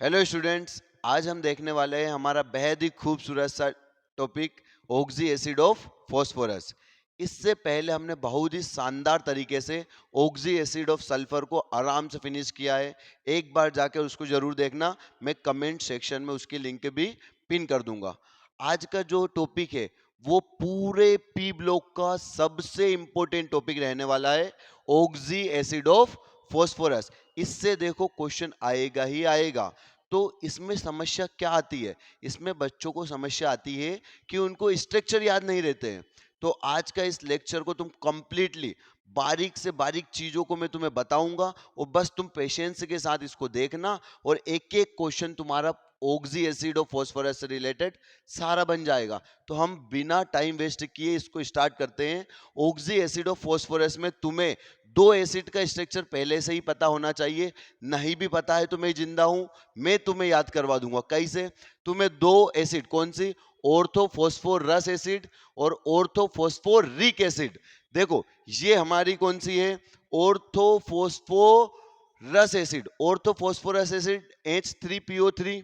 Hello students, आज हम देखने वाले हैं हमारा बेहद ही खूबसूरत सा topic oxy acid of phosphorus. इससे पहले हमने बहुत ही शानदार तरीके से ऑक्सी एसिड ऑफ सल्फर को आराम से फिनिश किया है। एक बार जाकर उसको जरूर देखना, मैं कमेंट सेक्शन में उसकी लिंक भी पिन कर दूंगा। आज का जो टॉपिक है वो पूरे पी ब्लॉक का सबसे इंपॉर्टेंट टॉपिक रहने वाला है, ऑक्सी एसिड ऑफ फॉस्फोरस। इससे देखो क्वेश्चन आएगा ही आएगा। तो इसमें समस्या क्या आती है? इसमें बच्चों को समस्या आती है कि उनको स्ट्रक्चर याद नहीं रहते हैं। तो आज का इस लेक्चर को तुम कंप्लीटली बारीक से बारीक चीजों को मैं तुम्हें बताऊंगा और बस तुम पेशेंस के साथ इसको देखना और एक एक क्वेश्चन तुम्हारा ऑक्सी एसिड और फॉस्फोरस से रिलेटेड सारा बन जाएगा। तो हम बिना टाइम वेस्ट किए इसको स्टार्ट करते हैं। ऑक्सी एसिड और फॉस्फोरस में तुम्हें दो एसिड का स्ट्रक्चर पहले से ही पता होना चाहिए। नहीं भी पता है तो मैं जिंदा हूं, मैं तुम्हें याद करवा दूंगा। कैसे? तुम्हें दो एसिड, कौन सी? ऑर्थोफॉस्फोरस एसिड और ऑर्थोफॉस्फोरिक एसिड। देखो ये हमारी कौन सी है? Orthophosphorous acid. Orthophosphorous acid H3PO3,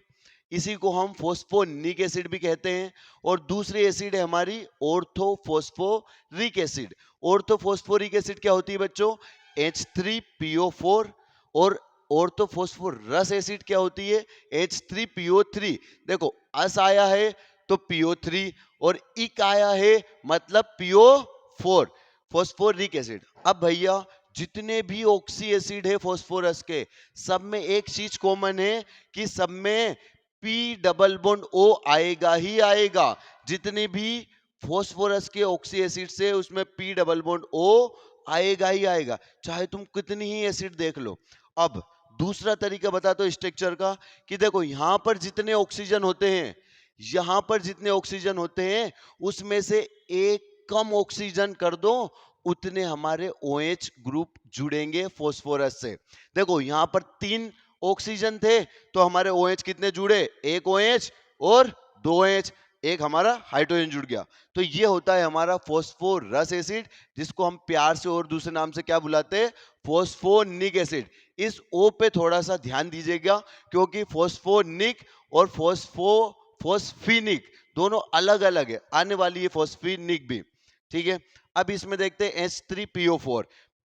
इसी को हम फॉस्फोनिक एसिड भी कहते हैं। और दूसरी एसिड है हमारी ऑर्थोफॉस्फोरिक एसिड। ऑर्थोफॉस्फोरिक एसिड क्या होती है बच्चों? H3PO4। और ऑर्थोफॉस्फोरस एसिड क्या होती है? H3PO3। देखो अस आया है तो PO3 और इक आया है मतलब PO4, फॉस्फोरिक एसिड। अब भैया जितने भी ऑक्सी एसिड है फॉस्फोरस के, सब में एक चीज कॉमन है कि सब में पी डबल बॉन्ड ओ आएगा ही आएगा। जितने भी फॉस्फोरस के ऑक्सी एसिड से उसमें पी डबल बॉन्ड ओ आएगा ही आएगा, चाहे तुम कितनी ही एसिड देख लो। अब दूसरा तरीका बता दो स्ट्रक्चर का कि देखो यहां पर जितने ऑक्सीजन होते हैं, यहां पर जितने ऑक्सीजन होते हैं उसमें से एक कम ऑक्सीजन कर दो, उतने हमारे OH ग्रुप जुड़ेंगे फॉस्फोरस से। देखो यहां पर 3 ऑक्सीजन थे तो हमारे OH कितने जुड़े? एक OH और 2 OH, एक हमारा हाइड्रोजन जुड़ गया। तो ये होता है हमारा फॉस्फोरस एसिड, जिसको हम प्यार से और दूसरे नाम से क्या बुलाते हैं? Phosphonic acid. इस O पे थोड़ा सा ध्यान दीजिएगा क्योंकि फॉस्फोनिक और फॉस्फीनिक दोनों अलग अलग है, आने वाली है फॉस्फीनिक भी। ठीक है, अब इसमें देखते हैं H3PO4।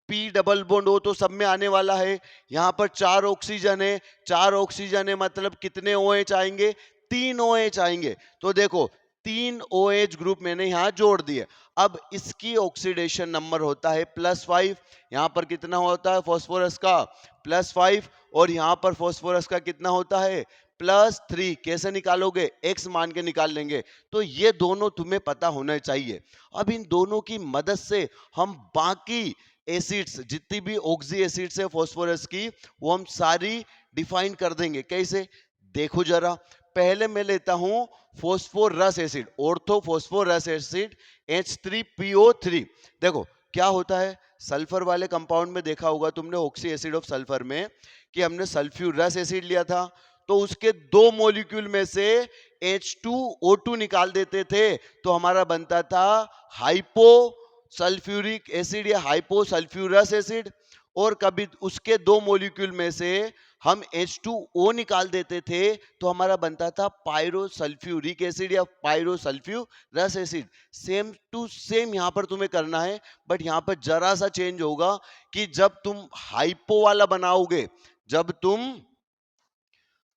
P double bond O तो सब में आने वाला है। यहां पर 4 ऑक्सीजन है, 4 ऑक्सीजन है मतलब कितने OH आएंगे? 3 OH आएंगे। तो देखो 3 OH ग्रुप मैंने यहां जोड़ दिए। अब इसकी ऑक्सीडेशन नंबर होता है +5। यहां पर कितना होता है फॉस्फोरस का? +5। और यहां पर फॉस्फोरस का कितना होता है? +3। कैसे निकालोगे? x मान के निकाल लेंगे। तो ये दोनों तुम्हें पता होना चाहिए। अब इन दोनों की मदद से हम बाकी एसिड्स, जितनी भी ऑक्सी एसिड्स है फॉस्फोरस की, वो हम सारी डिफाइन कर देंगे। कैसे? देखो जरा, पहले मैं लेता हूं phosphorous acid, orthophosphorous acid H3PO3। देखो क्या होता है, सल्फर वाले कंपाउंड में देखा होगा तुमने ऑक्सी एसिड ऑफ सल्फर में कि हमने सल्फ्यूरस एसिड लिया था तो उसके 2 मॉलिक्यूल में से H2O2 निकाल देते थे तो हमारा बनता था हाइपो सल्फ्यूरिक एसिड या हाइपोसल्फ्यूरस एसिड। और कभी उसके 2 मॉलिक्यूल में से हम H2O निकाल देते थे तो हमारा बनता था पायरोसल्फ्यूरिक एसिड या पायरोसल्फ्यूरस एसिड। सेम टू सेम यहां पर तुम्हें करना है, बट यहां पर जरा सा चेंज होगा कि जब तुम हाइपो वाला बनाओगे, जब तुम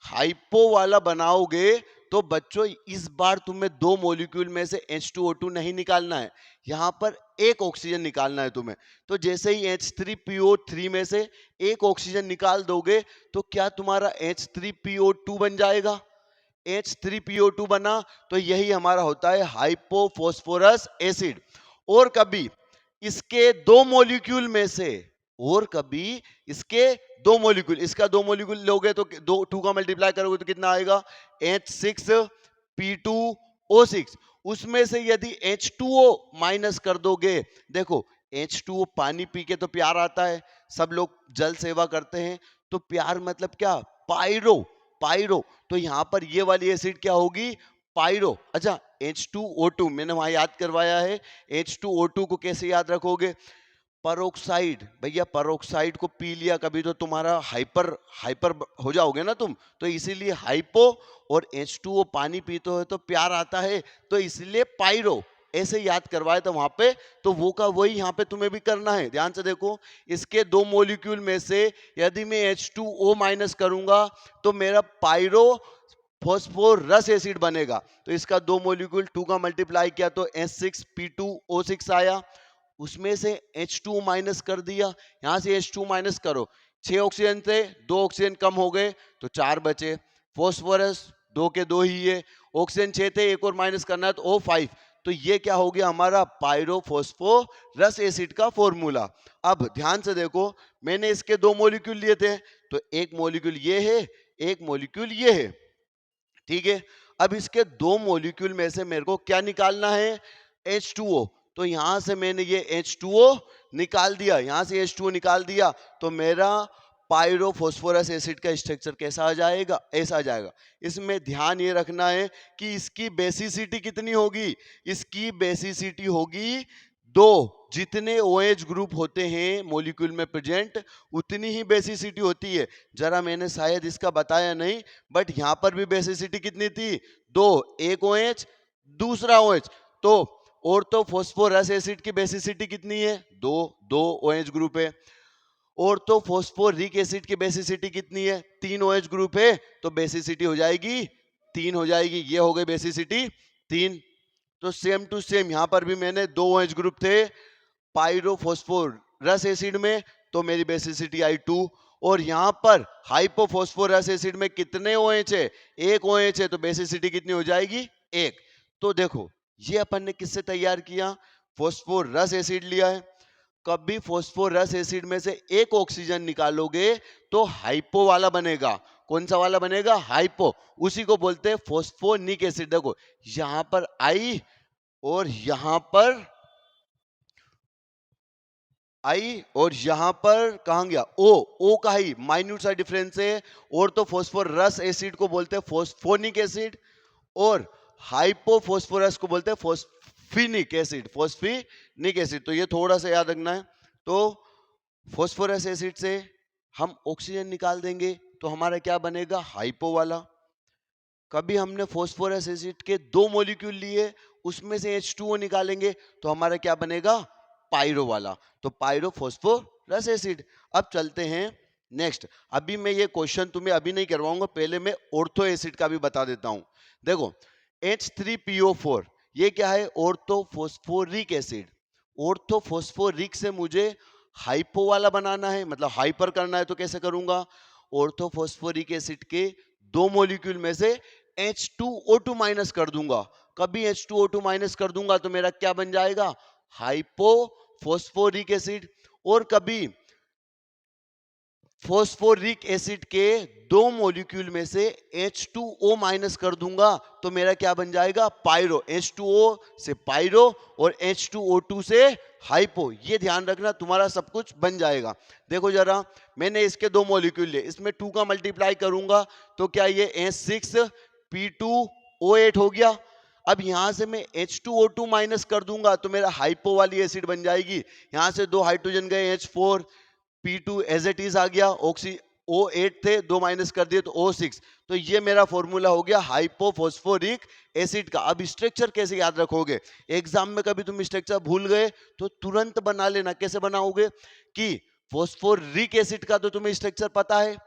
हाइपो वाला बनाओगे तो बच्चों इस बार तुम्हें 2 मॉलिक्यूल में से H2O2 नहीं निकालना है, यहां पर एक ऑक्सीजन निकालना है तुम्हें। तो जैसे ही H3PO3 में से एक ऑक्सीजन निकाल दोगे तो क्या तुम्हारा H3PO2 बन जाएगा? H3PO2 बना तो यही हमारा होता है हाइपोफॉस्फोरस एसिड। और कभी इसके 2 मॉलिक्यूल में से, और कभी इसके 2 मॉलिक्यूल, इसका 2 मॉलिक्यूल लोगे तो 2 का मल्टीप्लाई करोगे तो कितना आएगा? H6P2O6। उसमें से यदि H2O माइनस कर दोगे, देखो H2O पानी पी के तो प्यार आता है, सब लोग जल सेवा करते हैं, तो प्यार मतलब क्या? Pyro, pyro. तो यहां पर ये वाली एसिड क्या होगी? पायरो। अच्छा, H2O2 मैंने वहां याद करवाया है। H2O2 को कैसे याद रखोगे? परोक्साइड, भैया परोक्साइड को पी लिया कभी तो तुम्हारा हाइपर हाइपर हो जाओगे ना तुम, तो इसीलिए हाइपो, और H2O पानी पीते हो तो प्यार आता है, तो इसलिए पायरो ऐसे याद करवाया था वहां पे। तो वो का वही यहाँ पे तुम्हें भी करना है। ध्यान से देखो, इसके दो मॉलिक्यूल में से यदि मैं H2O माइनस करूंगा तो मेरा पायरो फॉस्फोरस एसिड बनेगा। तो इसका दो मॉलिक्यूल 2 का मल्टीप्लाई किया तो H6P2O6 आया, उसमें से H2 माइनस कर दिया, यहां से H2 माइनस करो, 6 ऑक्सीजन थे, 2 ऑक्सीजन कम हो गए तो 4 बचे। फॉस्फोरस 2 के 2 ही है, ऑक्सीजन 6 थे, एक और माइनस करना है तो O5। तो ये क्या हो गया हमारा पायरोफॉस्फोरस एसिड का फॉर्मूला। अब ध्यान से देखो, मैंने इसके दो मॉलिक्यूल लिए थे, तो एक मॉलिक्यूल ये है, एक मॉलिक्यूल ये है, ठीक है। अब इसके दो मॉलिक्यूल में से मेरे को क्या निकालना है, H2O। तो यहां से मैंने ये H2O निकाल दिया, यहां से H2O निकाल दिया, तो मेरा पायरोफॉस्फोरस एसिड का स्ट्रक्चर कैसा आ जाएगा, ऐसा आ जाएगा। इसमें ध्यान ये रखना है कि इसकी बेसिसिटी कितनी होगी, इसकी बेसिसिटी होगी 2। जितने OH ग्रुप होते हैं मॉलिक्यूल में प्रेजेंट, उतनी ही बेसिसिटी होती है। जरा मैंने शायद इसका बताया नहीं, बट यहां पर भी बेसिसिटी कितनी थी, 2, एक OH दूसरा OH। तो ऑर्थोफॉस्फोरस एसिड की बेसिसिटी कितनी है, 2, 2 OH ग्रुप है। ऑर्थोफॉस्फोरिक एसिड की बेसिसिटी कितनी है, 3 OH ग्रुप है, तो बेसिसिटी हो जाएगी 3 हो जाएगी, ये हो गई बेसिसिटी 3। तो सेम टू सेम यहां पर भी मैंने 2 OH ग्रुप थे पायरोफॉस्फोरस एसिड में, तो मेरी बेसिसिटी आई 2। और यहां पर हाइपोफॉस्फोरस एसिड में कितने OH है, एक OH है, तो बेसिसिटी कितनी हो जाएगी, 1। तो देखो ये अपन ने किससे तैयार किया, फॉस्फोरस एसिड लिया है। कभी फॉस्फोरस एसिड में से एक ऑक्सीजन निकालोगे तो हाइपो वाला बनेगा। कौन सा वाला बनेगा, हाइपो, उसी को बोलते हैं फॉस्फोनिक एसिड। देखो यहां पर आई और यहां पर आई और यहां पर कहां गया, ओ का ही माइन्यूट सा डिफरेंस है। और तो फॉस्फोरस एसिड को बोलते हैं फॉस्फोनिक एसिड, और हाइपोफॉस्फोरस को बोलते हैं फॉस्फिनिक एसिड, फॉस्फिनिक एसिड। तो ये थोड़ा सा याद रखना है। तो फॉस्फोरस एसिड से हम ऑक्सीजन निकाल देंगे तो हमारा क्या बनेगा, हाइपो वाला। कभी हमने फॉस्फोरस एसिड के दो मॉलिक्यूल लिए, उसमें से H2O निकालेंगे तो हमारा क्या बनेगा, पायरो वाला। तो पायरोफॉस्फोरस एसिड। अब चलते हैं नेक्स्ट। अभी मैं ये क्वेश्चन तुम्हें अभी नहीं करवाऊंगा, पहले मैं ऑर्थो एसिड का भी बता देता हूं। देखो H3PO4 ये क्या है, ऑर्थोफॉस्फोरिक एसिड। ऑर्थोफॉस्फोरिक से मुझे हाइपो वाला बनाना है, मतलब हाइपर करना है, तो कैसे करूंगा, ऑर्थोफॉस्फोरिक एसिड के दो मॉलिक्यूल में से H2O2 माइनस कर दूंगा। कभी H2O2 माइनस कर दूंगा तो मेरा क्या बन जाएगा, हाइपोफॉस्फोरिक एसिड। और कभी फॉस्फोरिक एसिड के दो मॉलिक्यूल में से H2O माइनस कर दूंगा तो मेरा क्या बन जाएगा, पायरो। H2O से पायरो और H2O2 से हाइपो। ये ध्यान रखना, तुम्हारा सब कुछ बन जाएगा। देखो जरा, मैंने इसके दो मॉलिक्यूल लिए, इसमें 2 का मल्टीप्लाई करूंगा तो क्या ये H6P2O8 हो गया। अब यहां से मैं H2O2 माइनस कर दूंगा तो मेरा हाइपो वाली एसिड बन जाएगी। यहां से 2 हाइड्रोजन गए, H4, P2 as it is आ गया, ऑक्सी O8 थे, 2 माइनस कर दिए तो O6। तो ये मेरा फॉर्मूला हो गया हाइपोफॉस्फोरिक एसिड का। अब स्ट्रक्चर कैसे याद रखोगे, एग्जाम में कभी तुम स्ट्रक्चर भूल गए तो तुरंत बना लेना। कैसे बनाओगे कि फॉस्फोरिक एसिड का तो तुम्हें स्ट्रक्चर पता है,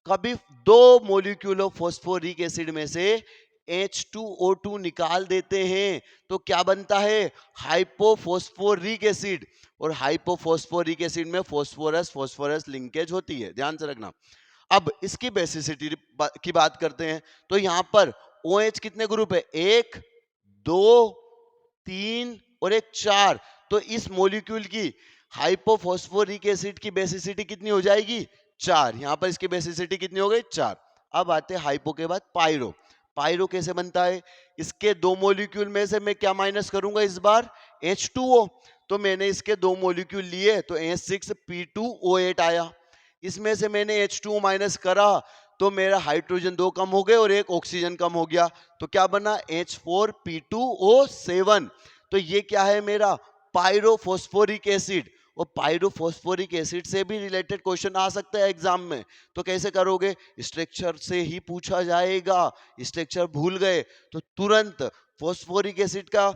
कभी दो मॉलिक्यूल ऑफ फॉस्फोरिक एसिड में से H2O2 निकाल देते हैं तो क्या बनता है, हाइपोफॉस्फोरिक एसिड। और हाइपोफॉस्फोरिक एसिड में फॉस्फोरस फॉस्फोरस लिंकेज होती है, ध्यान से रखना। अब इसकी बेसिसिटी की बात करते हैं तो यहां पर OH कितने ग्रुप है, 1, 2, 3 और एक 4। तो इस मॉलिक्यूल की हाइपोफॉस्फोरिक एसिड की बेसिसिटी कितनी हो जाएगी, 4। यहां पर इसकी बेसिसिटी कितनी हो गई, 4। अब आते हैं हाइपो के बाद पायरो। पायरो कैसे बनता है, इसके दो मॉलिक्यूल में से मैं क्या माइनस करूंगा इस बार, H2O। तो मैंने इसके दो मॉलिक्यूल लिए तो H6P2O8 आया। इसमें से मैंने H2O माइनस करा तो मेरा हाइड्रोजन 2 कम हो गए और एक ऑक्सीजन कम हो गया, तो क्या बना, H4P2O7। तो ये क्या है, मेरा पायरोफॉस्फोरिक एसिड। और पायरोफॉस्फोरिक एसिड से भी रिलेटेड क्वेश्चन आ सकता है एग्जाम में। तो कैसे करोगे, स्ट्रक्चर से ही पूछा जाएगा। स्ट्रक्चर भूल गए तो तुरंत फॉस्फोरिक एसिड का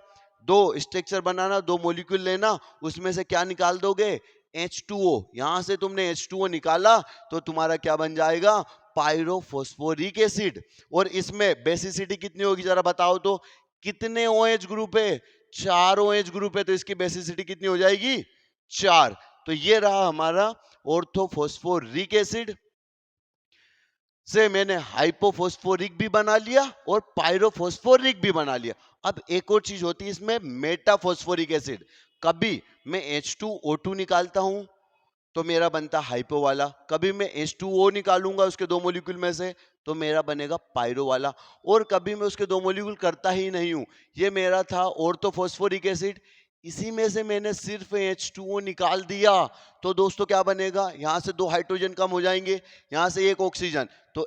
दो स्ट्रक्चर बनाना, दो मॉलिक्यूल लेना, उसमें से क्या निकाल दोगे, H2O। यहां से तुमने H2O निकाला तो तुम्हारा क्या बन जाएगा, पायरोफॉस्फोरिक एसिड। और इसमें बेसिसिटी कितनी होगी जरा बताओ तो, कितने OH ग्रुप है, 4 OH ग्रुप है, तो इसकी बेसिसिटी कितनी हो जाएगी, 4। तो ये रहा हमारा ऑर्थोफॉस्फोरिक एसिड से मैंने हाइपोफॉस्फोरिक भी बना लिया और पायरोफॉस्फोरिक भी बना लिया। अब एक और चीज होती है इसमें, मेटाफॉस्फोरिक एसिड। कभी मैं H2O2 निकालता हूं तो मेरा बनता हाइपो वाला, कभी मैं H2O निकालूंगा उसके दो मॉलिक्यूल में से तो मेरा बनेगा पायरो वाला, और कभी मैं उसके दो मॉलिक्यूल करता ही नहीं हूं। ये मेरा था ऑर्थोफॉस्फोरिक एसिड, इसी में से मैंने सिर्फ H2O निकाल दिया तो दोस्तों क्या बनेगा, यहां से दो हाइड्रोजन कम हो जाएंगे, यहां से एक ऑक्सीजन, तो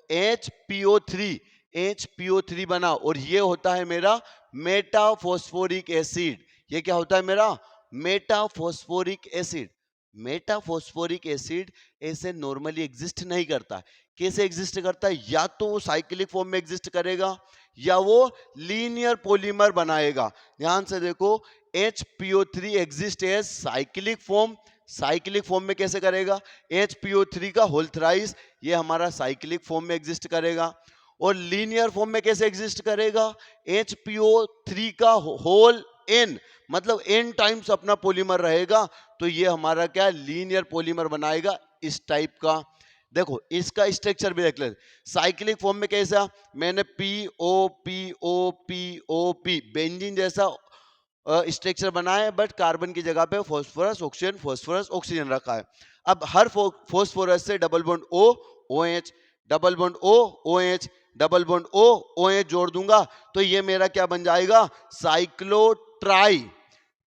HPO3 बना, और ये होता है मेरा मेटाफॉस्फोरिक एसिड। ये क्या होता है मेरा, मेटाफॉस्फोरिक एसिड। मेटाफॉस्फोरिक एसिड ऐसे नॉर्मली एग्जिस्ट नहीं करता। कैसे एग्जिस्ट करता है, या तो वो साइक्लिक फॉर्म में एग्जिस्ट करेगा या वो लीनियर पॉलीमर बनाएगा। ध्यान से देखो, HPO3 exist as cyclic form. Cyclic form में कैसे करेगा, HPO3 का होल थ्राइस, ये हमारा साइक्लिक फॉर्म में एग्जिस्ट करेगा। और लीनियर फॉर्म में कैसे एग्जिस्ट करेगा, HPO3 का होल n, मतलब n टाइम्स अपना पॉलीमर रहेगा, तो ये हमारा क्या लीनियर पॉलीमर बनाएगा इस टाइप का। देखो इसका स्ट्रक्चर भी देख ले, साइक्लिक फॉर्म में कैसा, मैंने PO बेंजीन जैसा स्ट्रक्चर बनाया है, बट कार्बन की जगह पे फॉस्फोरस ऑक्सीजन रखा है। अब हर फॉस्फोरस से double bond O OH, double bond O OH, double bond O OH जोड़ दूंगा तो ये मेरा क्या बन जाएगा, साइक्लोट्राई।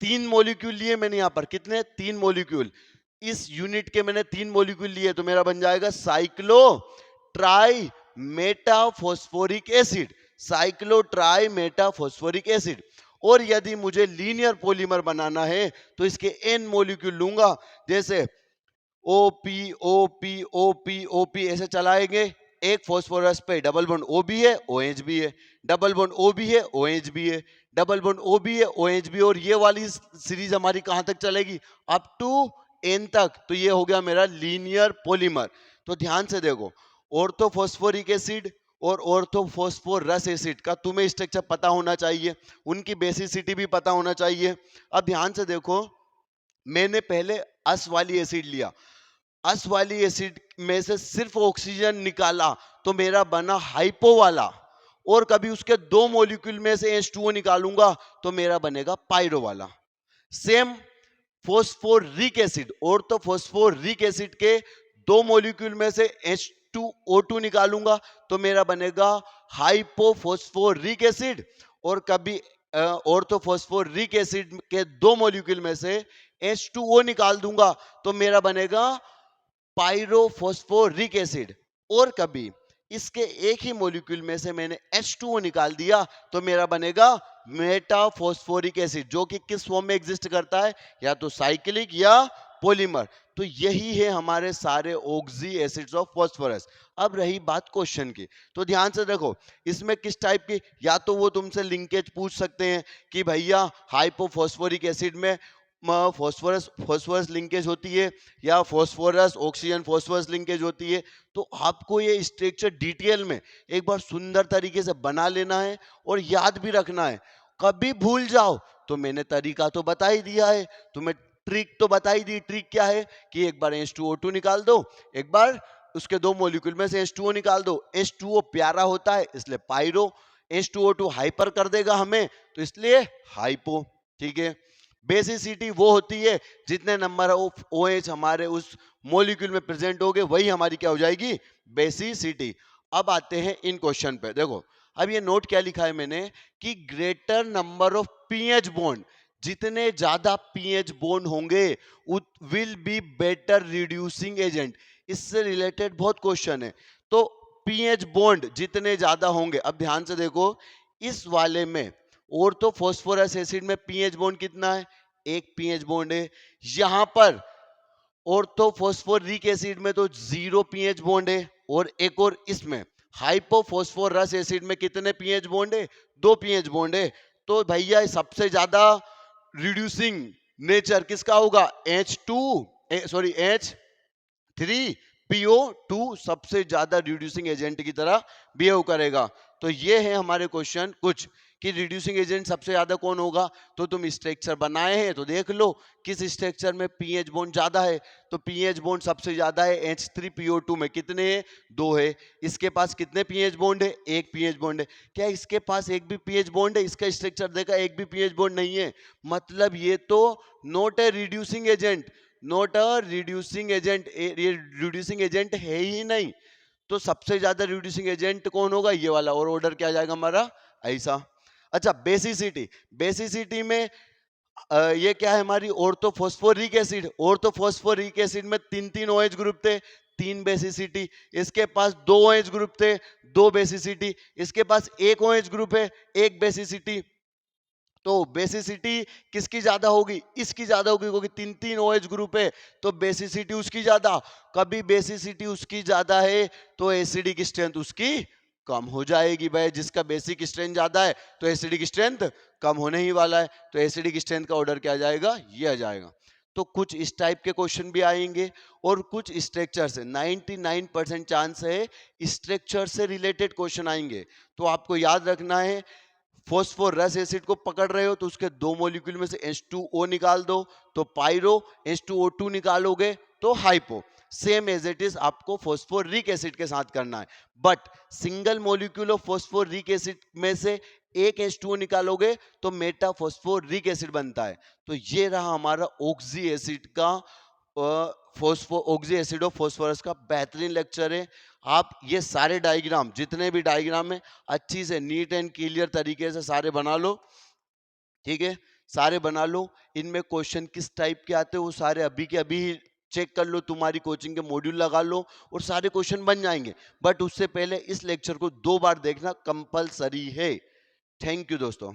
3 मॉलिक्यूल लिए मैंने यहां पर, कितने, 3 मॉलिक्यूल, इस यूनिट के मैंने 3 मॉलिक्यूल लिए तो मेरा बन जाएगा cyclotrimetaphosphoric acid, cyclotrimetaphosphoric acid. और यदि मुझे लीनियर पॉलीमर बनाना है तो इसके n मॉलिक्यूल लूंगा, जैसे OP ऐसे चलाएंगे, एक फॉस्फोरस पे डबल बॉन्ड O भी है OH भी है, डबल बॉन्ड O भी है OH भी है, डबल बॉन्ड O भी है OH भी, और ये वाली सीरीज हमारी कहां तक चलेगी, अप टू N तक। तो ये हो गया मेरा लीनियर पॉलीमर। तो ध्यान से देखो, ऑर्थोफॉस्फोरिक एसिड और ऑर्थोफॉस्फोरस एसिड का तुम्हें स्ट्रक्चर पता होना चाहिए, उनकी बेसिसिटी भी पता होना चाहिए। अब ध्यान से देखो, मैंने पहले अस वाली एसिड लिया, अस वाली एसिड में से सिर्फ ऑक्सीजन निकाला तो मेरा बना हाइपो वाला, और कभी उसके दो मॉलिक्यूल में से H2O निकालूंगा तो मेरा बनेगा पायरो वाला। Same phosphoric acid, orthophosphoric acid के दो मॉलिक्यूल में से H2O2 निकालूंगा तो मेरा बनेगा हाइपोफॉस्फोरिक एसिड, और कभी ऑर्थोफॉस्फोरिक एसिड के दो मॉलिक्यूल में से H2O निकाल दूंगा तो मेरा बनेगा पायरोफॉस्फोरिक एसिड। और कभी इसके एक ही मॉलिक्यूल में से मैंने H2O निकाल दिया तो मेरा बनेगा मेटाफॉस्फोरिक एसिड, जो कि किस फॉर्म में एग्जिस्ट करता है, या तो साइक्लिक या पॉलीमर। तो यही है हमारे सारे ऑक्सी एसिड्स ऑफ फॉस्फोरस। अब रही बात क्वेश्चन की, तो ध्यान से देखो, इसमें किस टाइप की, या तो वो तुमसे लिंकेज पूछ सकते हैं कि भैया हाइपोफॉस्फोरिक एसिड में फॉस्फोरस लिंकेज होती है या फॉस्फोरस ऑक्सीजन फॉस्फोरस लिंकेज होती है। तो आपको ये स्ट्रक्चर डिटेल में एक बार सुंदर तरीके से बना लेना है और याद भी रखना है। कभी भूल जाओ तो मैंने तरीका तो बता ही दिया है, तुम्हें ट्रिक तो बता ही दी। ट्रिक क्या है कि एक बार H2O2 निकाल दो, एक बार उसके दो मॉलिक्यूल में से H2O निकाल दो। H2O प्यारा होता है इसलिए पायरो, H2O2 हाइपर कर देगा हमें तो इसलिए हाइपो। ठीक है, बेसिसिटी वो होती है जितने नंबर ऑफ OH हमारे उस मॉलिक्यूल में प्रेजेंट होंगे वही हमारी क्या हो जाएगी, बेसिसिटी। अब आते हैं इन क्वेश्चन पे, देखो अब ये नोट क्या लिखा है मैंने कि greater number of pH bond, जितने ज्यादा पीएच बॉन्ड होंगे will be better reducing agent. इससे रिलेटेड बहुत क्वेश्चन है। तो पीएच बॉन्ड जितने ज्यादा होंगे, अब ध्यान से देखो, इस वाले में ऑर्थोफॉस्फोरस एसिड में पीएच बॉन्ड कितना है, एक पीएच बॉन्ड है। यहां पर ऑर्थोफॉस्फोरिक एसिड में तो 0 पीएच बॉन्ड है, और एक और इसमें हाइपोफॉस्फोरस एसिड में कितने पीएच बॉन्ड है? 2 पीएच बॉन्ड है। तो भैया सबसे ज्यादा रिड्यूसिंग नेचर किसका होगा? H3PO2 सबसे ज्यादा रिड्यूसिंग एजेंट की तरह बिहेव करेगा। तो ये है हमारे क्वेश्चन कुछ कि रिड्यूसिंग एजेंट सबसे ज्यादा कौन होगा। तो तुम स्ट्रक्चर बनाए हैं तो देख लो किस स्ट्रक्चर में पीएच बॉन्ड ज्यादा है। तो पीएच बॉन्ड सबसे ज्यादा है H3PO2 में, कितने हैं? 2 है। इसके पास कितने पीएच बॉन्ड है? एक पीएच बॉन्ड है। क्या इसके पास एक भी पीएच बॉन्ड है? इसका स्ट्रक्चर देखा, एक भी पीएच बॉन्ड नहीं है। मतलब ये तो not a reducing agent, not a reducing agent, ये रिड्यूसिंग एजेंट है ही नहीं। तो सबसे ज्यादा रिड्यूसिंग एजेंट कौन होगा? ये वाला। और ऑर्डर क्या आ जाएगा हमारा? ऐसा। अच्छा, बेसिसिटी। बेसिसिटी में ये क्या है हमारी? Orthophosphoric acid. ऑर्थोफॉस्फोरिक एसिड में 3 OH ग्रुप थे, 3 बेसिसिटी। इसके पास 2 OH ग्रुप थे, 2 बेसिसिटी। इसके पास 1 OH ग्रुप है, 1 बेसिसिटी। तो बेसिसिटी किसकी ज्यादा होगी? इसकी ज्यादा होगी, क्योंकि 3 OH ग्रुप है तो बेसिसिटी उसकी ज्यादा। कभी बेसिसिटी उसकी ज्यादा है तो एसिडिक स्ट्रेंथ उसकी कम हो जाएगी। भाई जिसका बेसिक स्ट्रेंथ ज्यादा है तो एसिडिक स्ट्रेंथ कम होने ही वाला है। तो एसिडिक स्ट्रेंथ का ऑर्डर क्या आ जाएगा? ये आ जाएगा। तो कुछ इस टाइप के क्वेश्चन भी आएंगे, और कुछ स्ट्रक्चर से 99% चांस है स्ट्रक्चर से रिलेटेड क्वेश्चन आएंगे। तो आपको याद रखना है, फॉस्फोरस एसिड को पकड़ रहे हो तो उसके 2 मॉलिक्यूल में से H2O निकाल दो तो पायरो, H2O2 निकालोगे तो hypo. Same as it is आपको फॉस्फोरिक एसिड के साथ करना है। But single molecule of phosphoric acid में से एक H2O निकालोगे तो मेटाफॉस्फोरिक एसिड बनता है। तो ये रहा हमारा ऑक्सी एसिड का ऑक्सी एसिड ऑफ फॉस्फोरस का बेहतरीन लेक्चर है। आप ये सारे डायग्राम, जितने भी डायग्राम है, अच्छी से नीट एंड क्लियर तरीके से सारे बना लो। ठीक है, सारे बना लो। इनमें क्वेश्चन किस टाइप के आते हैं वो सारे अभी के अभी चेक कर लो, तुम्हारी कोचिंग के मॉड्यूल लगा लो और सारे क्वेश्चन बन जाएंगे। बट उससे पहले इस लेक्चर को 2 बार देखना कंपलसरी है। थैंक यू दोस्तों।